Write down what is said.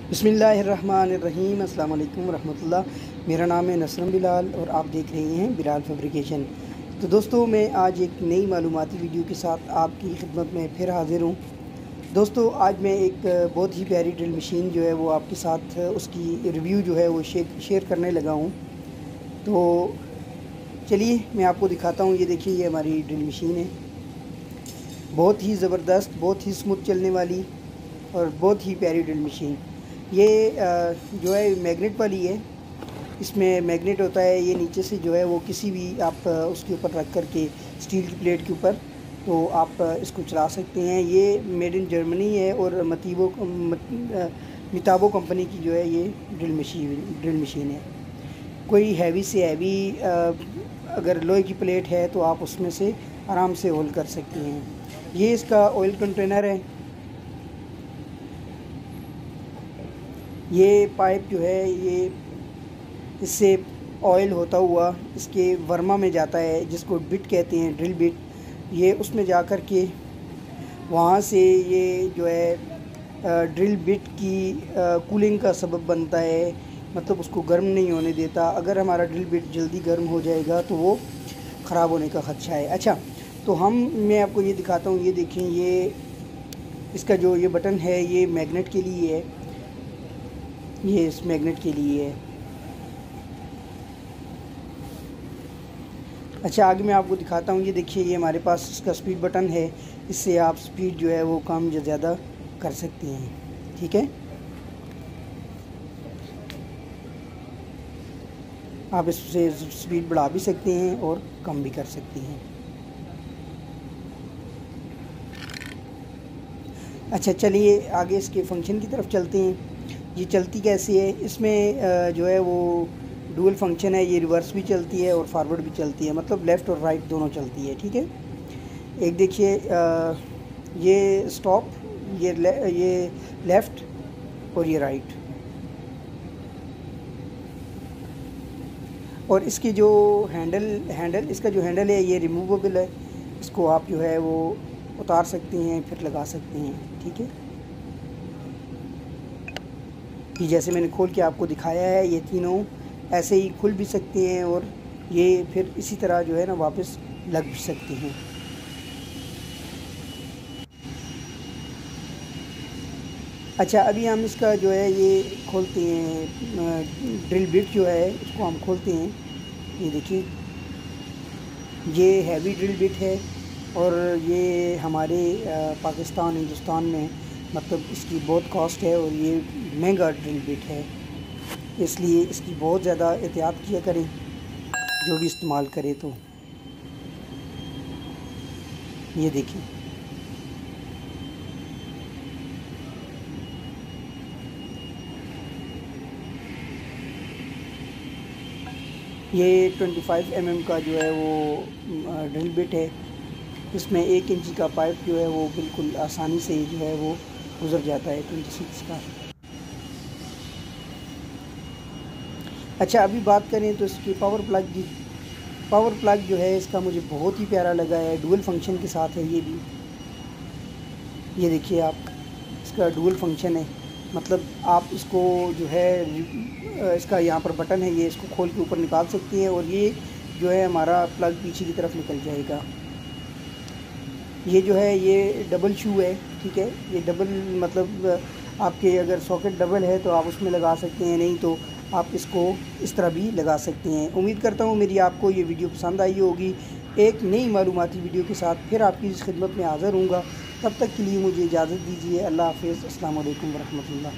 बिस्मिल्लाहिर्रहमानिर्रहीम। अस्सलाम वालेकुम रहमतुल्लाह। मेरा नाम है नसरम बिलाल और आप देख रहे हैं बिलाल फैब्रिकेशन। तो दोस्तों, मैं आज एक नई मालूमाती वीडियो के साथ आपकी खिदमत में फिर हाज़िर हूँ। दोस्तों, आज मैं एक बहुत ही प्यारी ड्रिल मशीन जो है वो आपके साथ उसकी रिव्यू जो है वो शेयर करने लगा हूँ। तो चलिए मैं आपको दिखाता हूँ। ये देखिए, ये हमारी ड्रिल मशीन है। बहुत ही ज़बरदस्त, बहुत ही स्मूथ चलने वाली और बहुत ही प्यारी ड्रिल मशीन। ये जो है मैग्नेट वाली है। इसमें मैग्नेट होता है। ये नीचे से जो है वो किसी भी आप उसके ऊपर रख कर के स्टील की प्लेट के ऊपर तो आप इसको चला सकते हैं। ये मेड इन जर्मनी है और मिताबो कंपनी की जो है ये ड्रिल मशीन है। कोई हैवी से हैवी अगर लोहे की प्लेट है तो आप उसमें से आराम से होल कर सकते हैं। ये इसका ऑयल कंटेनर है। ये पाइप जो है ये इससे ऑयल होता हुआ इसके वर्मा में जाता है, जिसको बिट कहते हैं, ड्रिल बिट। ये उसमें जा कर के वहाँ से ये जो है ड्रिल बिट की कूलिंग का सबब बनता है, मतलब उसको गर्म नहीं होने देता। अगर हमारा ड्रिल बिट जल्दी गर्म हो जाएगा तो वो ख़राब होने का ख़दशा है। अच्छा, तो मैं आपको ये दिखाता हूँ। ये देखें, ये इसका जो ये बटन है ये मैग्नेट के लिए है। ये इस मैग्नेट के लिए है। अच्छा, आगे मैं आपको दिखाता हूँ। ये देखिए, ये हमारे पास इसका स्पीड बटन है। इससे आप स्पीड जो है वो कम या ज़्यादा कर सकते हैं। ठीक है, आप इससे स्पीड बढ़ा भी सकते हैं और कम भी कर सकते हैं। अच्छा, चलिए आगे इसके फंक्शन की तरफ चलते हैं। ये चलती कैसे है? इसमें जो है वो डुअल फंक्शन है। ये रिवर्स भी चलती है और फॉरवर्ड भी चलती है, मतलब लेफ़्ट और राइट दोनों चलती है। ठीक है, एक देखिए, ये स्टॉप, ये लेफ़्ट और ये राइट। और इसकी जो हैंडल इसका जो हैंडल है ये रिमूवेबल है। इसको आप जो है वो उतार सकते हैं, फिर लगा सकते हैं। ठीक है, ये जैसे मैंने खोल के आपको दिखाया है, ये तीनों ऐसे ही खुल भी सकते हैं और ये फिर इसी तरह जो है ना वापस लग भी सकते हैं। अच्छा, अभी हम इसका जो है ये खोलते हैं। ड्रिल बिट जो है इसको हम खोलते हैं। ये देखिए, ये हैवी ड्रिल बिट है और ये हमारे पाकिस्तान हिंदुस्तान में मतलब इसकी बहुत कॉस्ट है और ये महंगा ड्रिल बिट है, इसलिए इसकी बहुत ज़्यादा एहतियात किया करें जो भी इस्तेमाल करें। तो ये देखिए, ये 25 mm का जो है वो ड्रिल बिट है। इसमें 1 इंची का पाइप जो है वो बिल्कुल आसानी से जो है वो गुजर जाता है 26 का। अच्छा, अभी बात करें तो इसकी पावर प्लग की। पावर प्लग जो है इसका मुझे बहुत ही प्यारा लगा है। डुअल फंक्शन के साथ है ये भी। ये देखिए आप, इसका डुअल फंक्शन है, मतलब आप इसको जो है इसका यहाँ पर बटन है, ये इसको खोल के ऊपर निकाल सकती हैं और ये जो है हमारा प्लग पीछे की तरफ निकल जाएगा। ये जो है ये डबल शू है। ठीक है, ये डबल मतलब आपके अगर सॉकेट डबल है तो आप उसमें लगा सकते हैं, नहीं तो आप इसको इस तरह भी लगा सकते हैं। उम्मीद करता हूँ मेरी आपको ये वीडियो पसंद आई होगी। एक नई मालूमाती वीडियो के साथ फिर आपकी इस खिदमत में हाज़िर हूँगा। तब तक के लिए मुझे इजाज़त दीजिए। अल्लाह हाफ़िज़। अस्सलाम वालेकुम वरहमतुल्लाह।